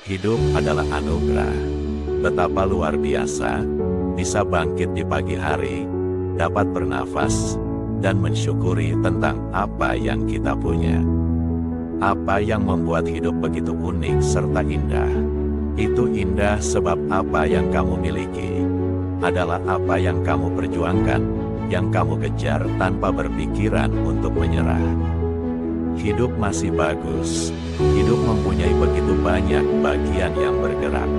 Hidup adalah anugerah. Betapa luar biasa, bisa bangkit di pagi hari, dapat bernafas, dan mensyukuri tentang apa yang kita punya. Apa yang membuat hidup begitu unik serta indah? Itu indah sebab apa yang kamu miliki adalah apa yang kamu perjuangkan, yang kamu kejar tanpa berpikiran untuk menyerah. Hidup masih bagus, hidup mempunyai begitu banyak bagian yang bergerak.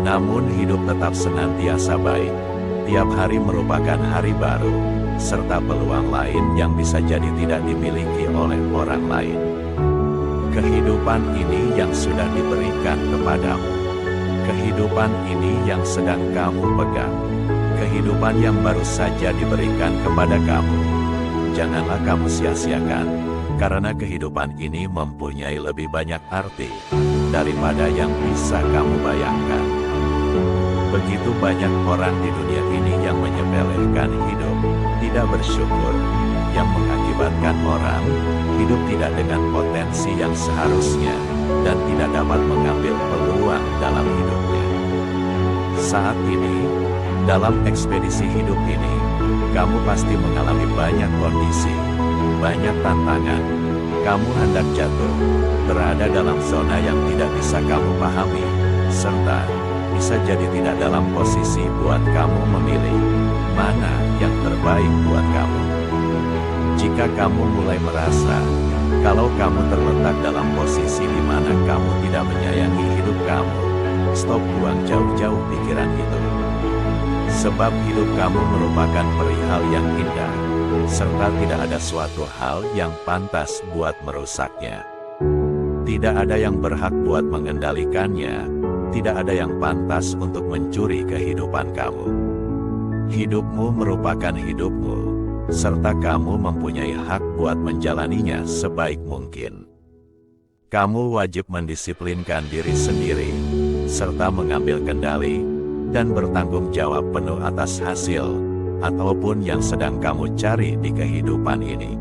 Namun hidup tetap senantiasa baik, tiap hari merupakan hari baru, serta peluang lain yang bisa jadi tidak dimiliki oleh orang lain. Kehidupan ini yang sudah diberikan kepadamu. Kehidupan ini yang sedang kamu pegang. Kehidupan yang baru saja diberikan kepada kamu. Janganlah kamu sia-siakan, karena kehidupan ini mempunyai lebih banyak arti daripada yang bisa kamu bayangkan. Begitu banyak orang di dunia ini yang menyepelekan hidup, tidak bersyukur, yang mengakibatkan orang hidup tidak dengan potensi yang seharusnya, dan tidak dapat mengambil peluang dalam hidupnya. Saat ini, dalam ekspedisi hidup ini, kamu pasti mengalami banyak kondisi, banyak tantangan. Kamu hendak jatuh, berada dalam zona yang tidak bisa kamu pahami, serta bisa jadi tidak dalam posisi buat kamu memilih mana yang terbaik buat kamu. Jika kamu mulai merasa kalau kamu terletak dalam posisi di mana kamu tidak menyayangi hidup kamu, stop, buang jauh-jauh pikiran itu. Sebab hidup kamu merupakan perihal yang indah, serta tidak ada suatu hal yang pantas buat merusaknya. Tidak ada yang berhak buat mengendalikannya, tidak ada yang pantas untuk mencuri kehidupan kamu. Hidupmu merupakan hidupmu, serta kamu mempunyai hak buat menjalaninya sebaik mungkin. Kamu wajib mendisiplinkan diri sendiri, serta mengambil kendali dan bertanggung jawab penuh atas hasil ataupun yang sedang kamu cari di kehidupan ini.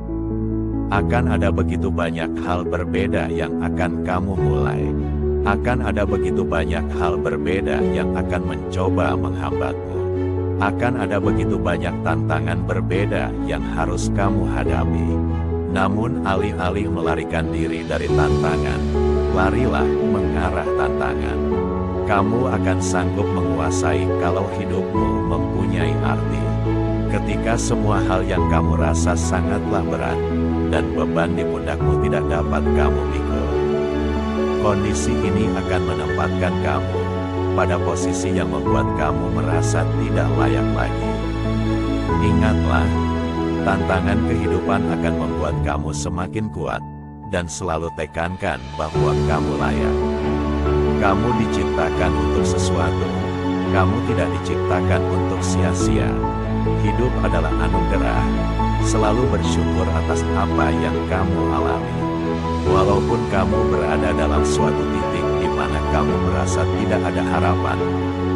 Akan ada begitu banyak hal berbeda yang akan kamu mulai. Akan ada begitu banyak hal berbeda yang akan mencoba menghambatmu. Akan ada begitu banyak tantangan berbeda yang harus kamu hadapi. Namun alih-alih melarikan diri dari tantangan, larilah mengarah tantangan. Kamu akan sanggup menguasai kalau hidupmu mempunyai arti. Ketika semua hal yang kamu rasa sangatlah berat, dan beban di pundakmu tidak dapat kamu pikul. Kondisi ini akan menempatkan kamu pada posisi yang membuat kamu merasa tidak layak lagi. Ingatlah, tantangan kehidupan akan membuat kamu semakin kuat, dan selalu tekankan bahwa kamu layak. Kamu diciptakan untuk sesuatu, kamu tidak diciptakan untuk sia-sia. Hidup adalah anugerah, selalu bersyukur atas apa yang kamu alami. Walaupun kamu berada dalam suatu titik di mana kamu merasa tidak ada harapan,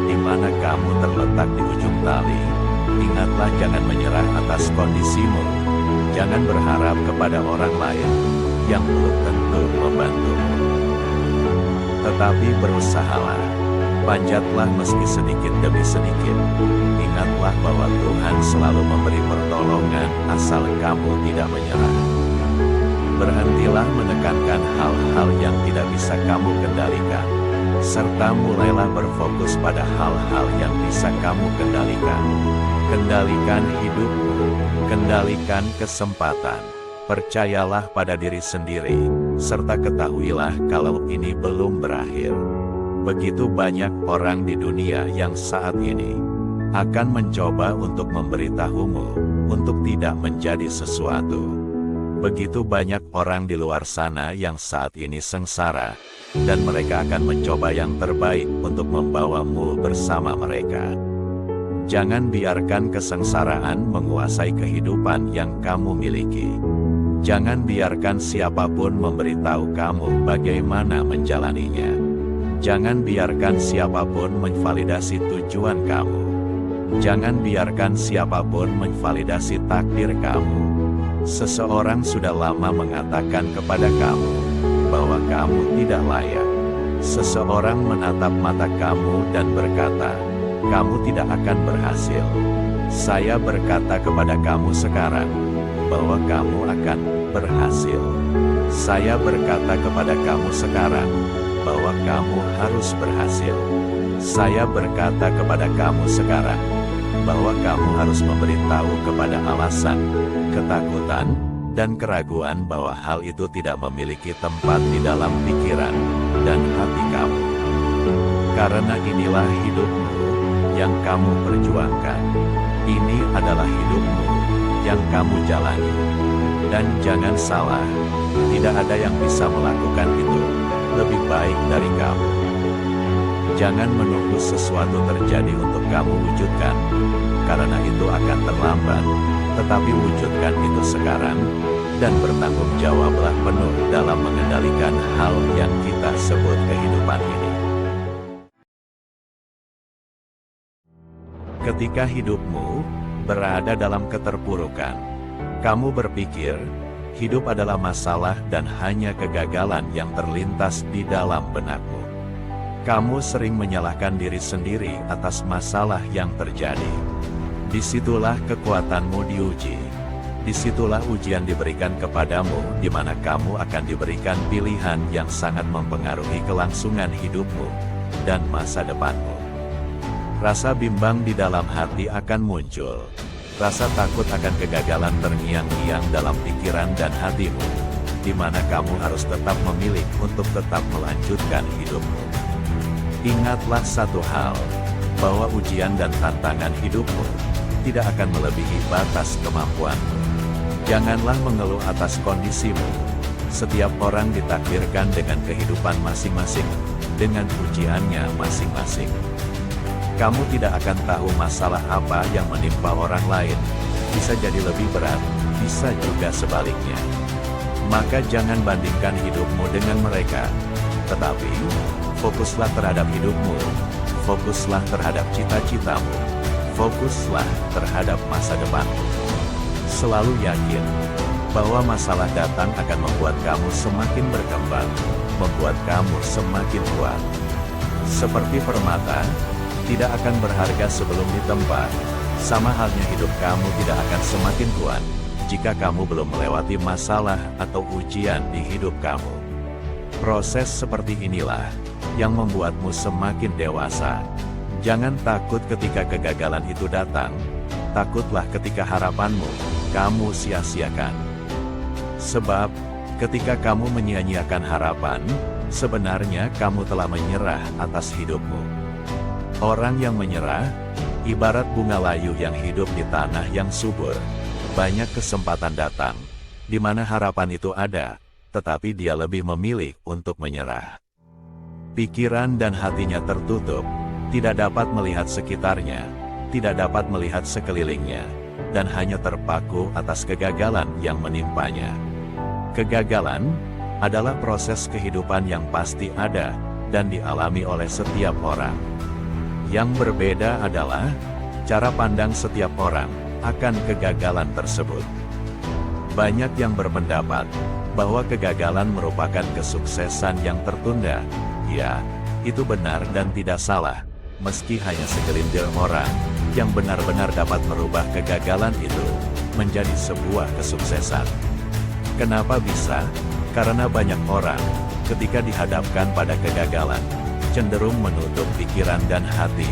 di mana kamu terletak di ujung tali, ingatlah jangan menyerah atas kondisimu. Jangan berharap kepada orang lain yang belum tentu membantumu. Tetapi berusahalah, panjatlah meski sedikit demi sedikit. Ingatlah bahwa Tuhan selalu memberi pertolongan asal kamu tidak menyerah. Berhentilah menekankan hal-hal yang tidak bisa kamu kendalikan, serta mulailah berfokus pada hal-hal yang bisa kamu kendalikan. Kendalikan hidupmu, kendalikan kesempatan. Percayalah pada diri sendiri, serta ketahuilah kalau ini belum berakhir. Begitu banyak orang di dunia yang saat ini akan mencoba untuk memberitahumu untuk tidak menjadi sesuatu. Begitu banyak orang di luar sana yang saat ini sengsara, dan mereka akan mencoba yang terbaik untuk membawamu bersama mereka. Jangan biarkan kesengsaraan menguasai kehidupan yang kamu miliki. Jangan biarkan siapapun memberitahu kamu bagaimana menjalaninya. Jangan biarkan siapapun memvalidasi tujuan kamu. Jangan biarkan siapapun memvalidasi takdir kamu. Seseorang sudah lama mengatakan kepada kamu bahwa kamu tidak layak. Seseorang menatap mata kamu dan berkata, "Kamu tidak akan berhasil." Saya berkata kepada kamu sekarang, bahwa kamu akan berhasil. Saya berkata kepada kamu sekarang, bahwa kamu harus berhasil. Saya berkata kepada kamu sekarang, bahwa kamu harus memberitahu kepada alasan, ketakutan, dan keraguan bahwa hal itu tidak memiliki tempat di dalam pikiran dan hati kamu. Karena inilah hidupmu yang kamu perjuangkan. Ini adalah hidupmu yang kamu jalani. Dan jangan salah, tidak ada yang bisa melakukan itu lebih baik dari kamu. Jangan menunggu sesuatu terjadi untuk kamu wujudkan, karena itu akan terlambat, tetapi wujudkan itu sekarang, dan bertanggung jawablah penuh dalam mengendalikan hal yang kita sebut kehidupan ini. Ketika hidupmu berada dalam keterpurukan, kamu berpikir, hidup adalah masalah dan hanya kegagalan yang terlintas di dalam benakmu. Kamu sering menyalahkan diri sendiri atas masalah yang terjadi. Disitulah kekuatanmu diuji. Disitulah ujian diberikan kepadamu, di mana kamu akan diberikan pilihan yang sangat mempengaruhi kelangsungan hidupmu dan masa depanmu. Rasa bimbang di dalam hati akan muncul. Rasa takut akan kegagalan terngiang-ngiang dalam pikiran dan hatimu, di mana kamu harus tetap memilih untuk tetap melanjutkan hidupmu. Ingatlah satu hal, bahwa ujian dan tantangan hidupmu tidak akan melebihi batas kemampuanmu. Janganlah mengeluh atas kondisimu. Setiap orang ditakdirkan dengan kehidupan masing-masing, dengan ujiannya masing-masing. Kamu tidak akan tahu masalah apa yang menimpa orang lain. Bisa jadi lebih berat, bisa juga sebaliknya. Maka jangan bandingkan hidupmu dengan mereka. Tetapi, fokuslah terhadap hidupmu. Fokuslah terhadap cita-citamu. Fokuslah terhadap masa depanmu. Selalu yakin bahwa masalah datang akan membuat kamu semakin berkembang, membuat kamu semakin kuat. Seperti permata, tidak akan berharga sebelum ditempa. Sama halnya hidup kamu tidak akan semakin kuat jika kamu belum melewati masalah atau ujian di hidup kamu. Proses seperti inilah yang membuatmu semakin dewasa. Jangan takut ketika kegagalan itu datang. Takutlah ketika harapanmu kamu sia-siakan. Sebab, ketika kamu menyia-nyiakan harapan, sebenarnya kamu telah menyerah atas hidupmu. Orang yang menyerah, ibarat bunga layu yang hidup di tanah yang subur. Banyak kesempatan datang, di mana harapan itu ada, tetapi dia lebih memilih untuk menyerah. Pikiran dan hatinya tertutup, tidak dapat melihat sekitarnya, tidak dapat melihat sekelilingnya, dan hanya terpaku atas kegagalan yang menimpanya. Kegagalan adalah proses kehidupan yang pasti ada, dan dialami oleh setiap orang. Yang berbeda adalah cara pandang setiap orang akan kegagalan tersebut. Banyak yang berpendapat bahwa kegagalan merupakan kesuksesan yang tertunda. Ya, itu benar dan tidak salah, meski hanya segelintir orang yang benar-benar dapat merubah kegagalan itu menjadi sebuah kesuksesan. Kenapa bisa? Karena banyak orang, ketika dihadapkan pada kegagalan, cenderung menutup pikiran dan hati,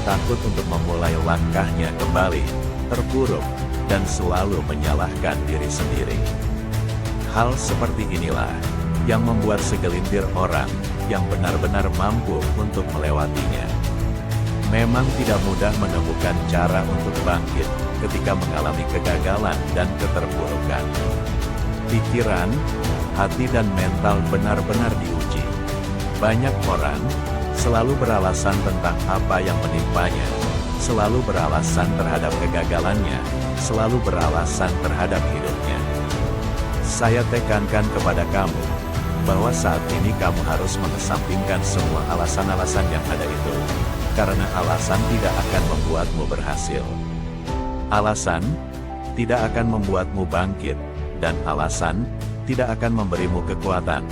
takut untuk memulai langkahnya kembali, terpuruk, dan selalu menyalahkan diri sendiri. Hal seperti inilah yang membuat segelintir orang yang benar-benar mampu untuk melewatinya. Memang tidak mudah menemukan cara untuk bangkit ketika mengalami kegagalan dan keterpurukan. Pikiran, hati dan mental benar-benar diuji. Banyak orang selalu beralasan tentang apa yang menimpanya, selalu beralasan terhadap kegagalannya, selalu beralasan terhadap hidupnya. Saya tekankan kepada kamu, bahwa saat ini kamu harus mengesampingkan semua alasan-alasan yang ada itu, karena alasan tidak akan membuatmu berhasil. Alasan tidak akan membuatmu bangkit, dan alasan tidak akan memberimu kekuatan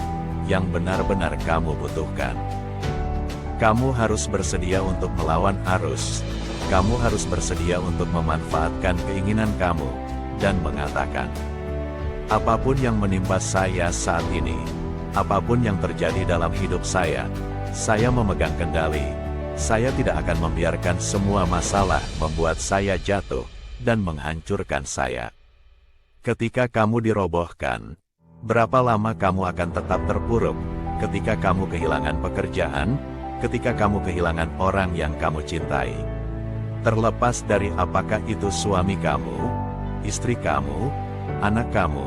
yang benar-benar kamu butuhkan. Kamu harus bersedia untuk melawan arus. Kamu harus bersedia untuk memanfaatkan keinginan kamu, dan mengatakan, apapun yang menimpa saya saat ini, apapun yang terjadi dalam hidup saya memegang kendali. Saya tidak akan membiarkan semua masalah membuat saya jatuh, dan menghancurkan saya. Ketika kamu dirobohkan, berapa lama kamu akan tetap terpuruk? Ketika kamu kehilangan pekerjaan, ketika kamu kehilangan orang yang kamu cintai. Terlepas dari apakah itu suami kamu, istri kamu, anak kamu,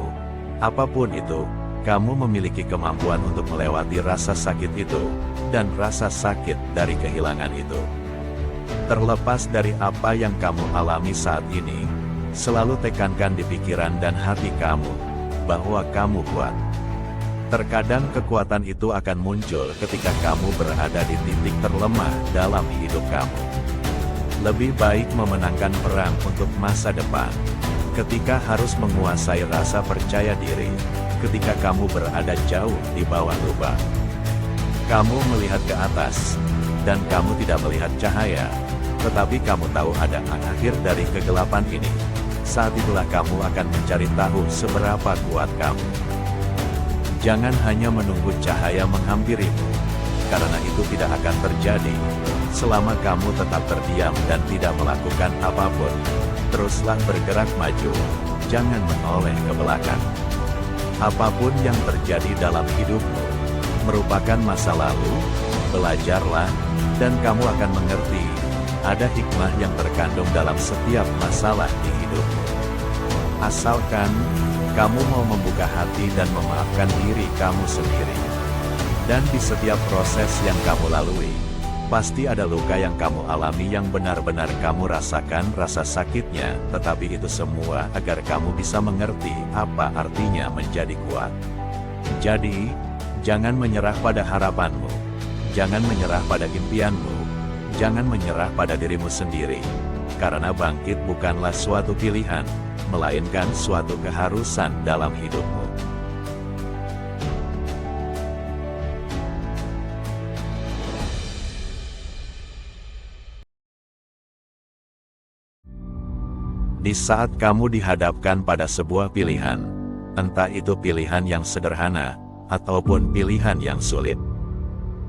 apapun itu, kamu memiliki kemampuan untuk melewati rasa sakit itu, dan rasa sakit dari kehilangan itu. Terlepas dari apa yang kamu alami saat ini, selalu tekankan di pikiran dan hati kamu, bahwa kamu kuat. Terkadang kekuatan itu akan muncul ketika kamu berada di titik terlemah dalam hidup kamu. Lebih baik memenangkan perang untuk masa depan, ketika harus menguasai rasa percaya diri, ketika kamu berada jauh di bawah lubang. Kamu melihat ke atas, dan kamu tidak melihat cahaya, tetapi kamu tahu ada akhir dari kegelapan ini. Saat itulah kamu akan mencari tahu seberapa kuat kamu. Jangan hanya menunggu cahaya menghampirimu, karena itu tidak akan terjadi selama kamu tetap terdiam dan tidak melakukan apapun. Teruslah bergerak maju, jangan menoleh ke belakang. Apapun yang terjadi dalam hidupmu merupakan masa lalu. Belajarlah, dan kamu akan mengerti, ada hikmah yang terkandung dalam setiap masalah di hidupmu. Asalkan kamu mau membuka hati dan memaafkan diri kamu sendiri. Dan di setiap proses yang kamu lalui, pasti ada luka yang kamu alami yang benar-benar kamu rasakan rasa sakitnya, tetapi itu semua agar kamu bisa mengerti apa artinya menjadi kuat. Jadi, jangan menyerah pada harapanmu, jangan menyerah pada impianmu, jangan menyerah pada dirimu sendiri, karena bangkit bukanlah suatu pilihan, melainkan suatu keharusan dalam hidupmu. Di saat kamu dihadapkan pada sebuah pilihan, entah itu pilihan yang sederhana, ataupun pilihan yang sulit,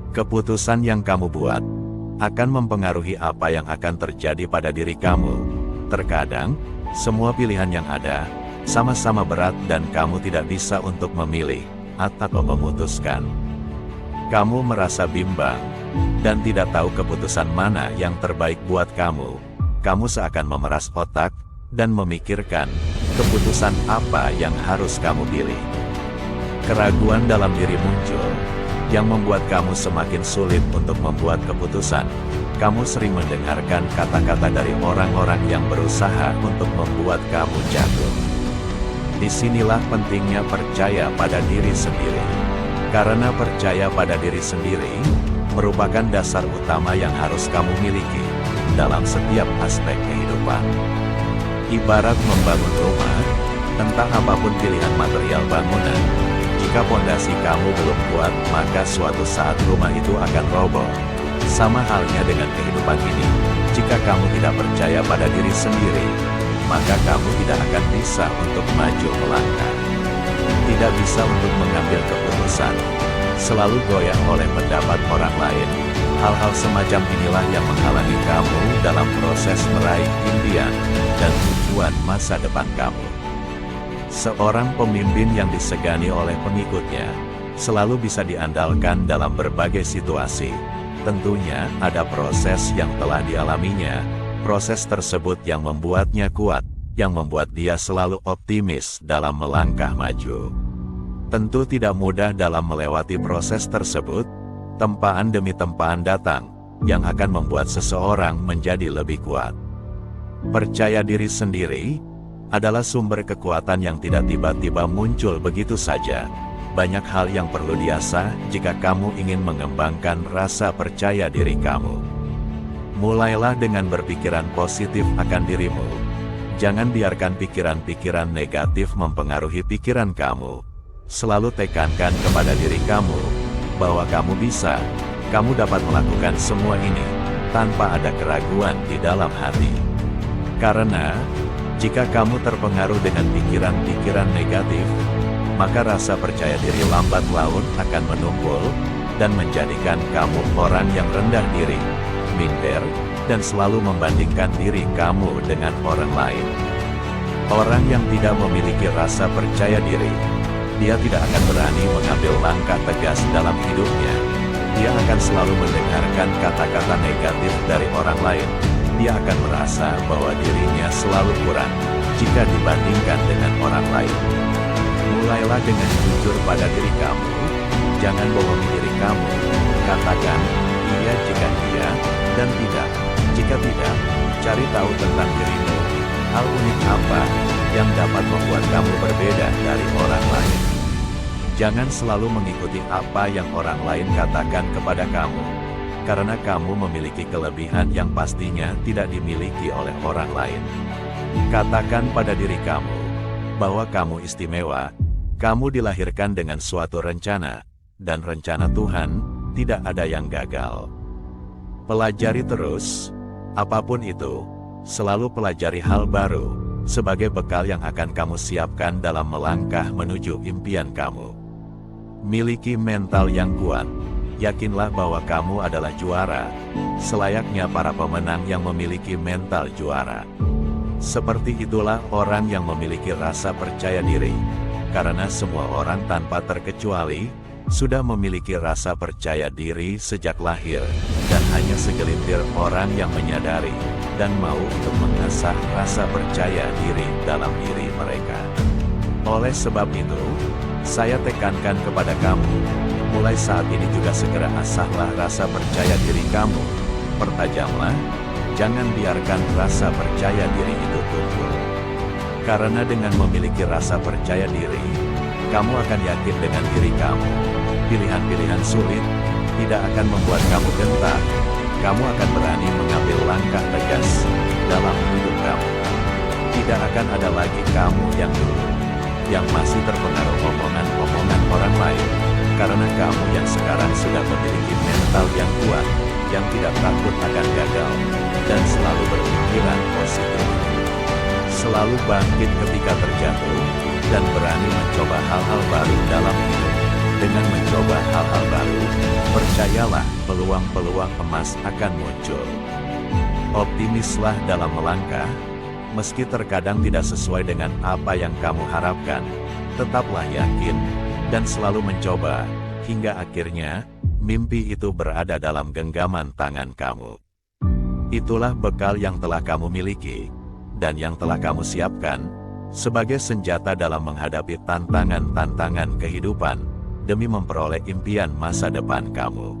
keputusan yang kamu buat akan mempengaruhi apa yang akan terjadi pada diri kamu. Terkadang, semua pilihan yang ada sama-sama berat dan kamu tidak bisa untuk memilih atau memutuskan. Kamu merasa bimbang dan tidak tahu keputusan mana yang terbaik buat kamu. Kamu seakan memeras otak dan memikirkan keputusan apa yang harus kamu pilih. Keraguan dalam diri muncul, yang membuat kamu semakin sulit untuk membuat keputusan. Kamu sering mendengarkan kata-kata dari orang-orang yang berusaha untuk membuat kamu jatuh. Disinilah pentingnya percaya pada diri sendiri. Karena percaya pada diri sendiri merupakan dasar utama yang harus kamu miliki dalam setiap aspek kehidupan. Ibarat membangun rumah, entah apapun pilihan material bangunan, jika pondasi kamu belum kuat, maka suatu saat rumah itu akan roboh. Sama halnya dengan kehidupan ini, jika kamu tidak percaya pada diri sendiri, maka kamu tidak akan bisa untuk maju melangkah. Tidak bisa untuk mengambil keputusan, selalu goyah oleh pendapat orang lain. Hal-hal semacam inilah yang menghalangi kamu dalam proses meraih impian dan tujuan masa depan kamu. Seorang pemimpin yang disegani oleh pengikutnya selalu bisa diandalkan dalam berbagai situasi. Tentunya ada proses yang telah dialaminya, proses tersebut yang membuatnya kuat, yang membuat dia selalu optimis dalam melangkah maju. Tentu tidak mudah dalam melewati proses tersebut, tempaan demi tempaan datang, yang akan membuat seseorang menjadi lebih kuat. Percaya diri sendiri adalah sumber kekuatan yang tidak tiba-tiba muncul begitu saja. Banyak hal yang perlu diasah jika kamu ingin mengembangkan rasa percaya diri kamu. Mulailah dengan berpikiran positif akan dirimu. Jangan biarkan pikiran-pikiran negatif mempengaruhi pikiran kamu. Selalu tekankan kepada diri kamu bahwa kamu bisa, kamu dapat melakukan semua ini tanpa ada keraguan di dalam hati. Karena, jika kamu terpengaruh dengan pikiran-pikiran negatif, maka rasa percaya diri lambat laun akan menumpul dan menjadikan kamu orang yang rendah diri, minder, dan selalu membandingkan diri kamu dengan orang lain. Orang yang tidak memiliki rasa percaya diri, dia tidak akan berani mengambil langkah tegas dalam hidupnya. Dia akan selalu mendengarkan kata-kata negatif dari orang lain. Dia akan merasa bahwa dirinya selalu kurang jika dibandingkan dengan orang lain. Mulailah dengan jujur pada diri kamu. Jangan bohongi diri kamu. Katakan iya jika iya, dan tidak jika tidak. Cari tahu tentang dirimu. Hal unik apa yang dapat membuat kamu berbeda dari orang lain. Jangan selalu mengikuti apa yang orang lain katakan kepada kamu, karena kamu memiliki kelebihan yang pastinya tidak dimiliki oleh orang lain. Katakan pada diri kamu bahwa kamu istimewa. Kamu dilahirkan dengan suatu rencana, dan rencana Tuhan tidak ada yang gagal. Pelajari terus, apapun itu, selalu pelajari hal baru, sebagai bekal yang akan kamu siapkan dalam melangkah menuju impian kamu. Miliki mental yang kuat, yakinlah bahwa kamu adalah juara, selayaknya para pemenang yang memiliki mental juara. Seperti itulah orang yang memiliki rasa percaya diri. Karena semua orang tanpa terkecuali, sudah memiliki rasa percaya diri sejak lahir, dan hanya segelintir orang yang menyadari, dan mau untuk mengasah rasa percaya diri dalam diri mereka. Oleh sebab itu, saya tekankan kepada kamu, mulai saat ini juga segera asahlah rasa percaya diri kamu. Pertajamlah, jangan biarkan rasa percaya diri itu tumbuh. Karena dengan memiliki rasa percaya diri, kamu akan yakin dengan diri kamu. Pilihan-pilihan sulit tidak akan membuat kamu gentar. Kamu akan berani mengambil langkah tegas dalam hidup kamu. Tidak akan ada lagi kamu yang dulu, yang masih terpengaruh omongan-omongan orang lain. Karena kamu yang sekarang sudah memiliki mental yang kuat, yang tidak takut akan gagal, dan selalu berpikiran positif. Selalu bangkit ketika terjatuh, dan berani mencoba hal-hal baru dalam hidup. Dengan mencoba hal-hal baru, percayalah peluang-peluang emas akan muncul. Optimislah dalam melangkah, meski terkadang tidak sesuai dengan apa yang kamu harapkan. Tetaplah yakin, dan selalu mencoba, hingga akhirnya, mimpi itu berada dalam genggaman tangan kamu. Itulah bekal yang telah kamu miliki, dan yang telah kamu siapkan, sebagai senjata dalam menghadapi tantangan-tantangan kehidupan, demi memperoleh impian masa depan kamu.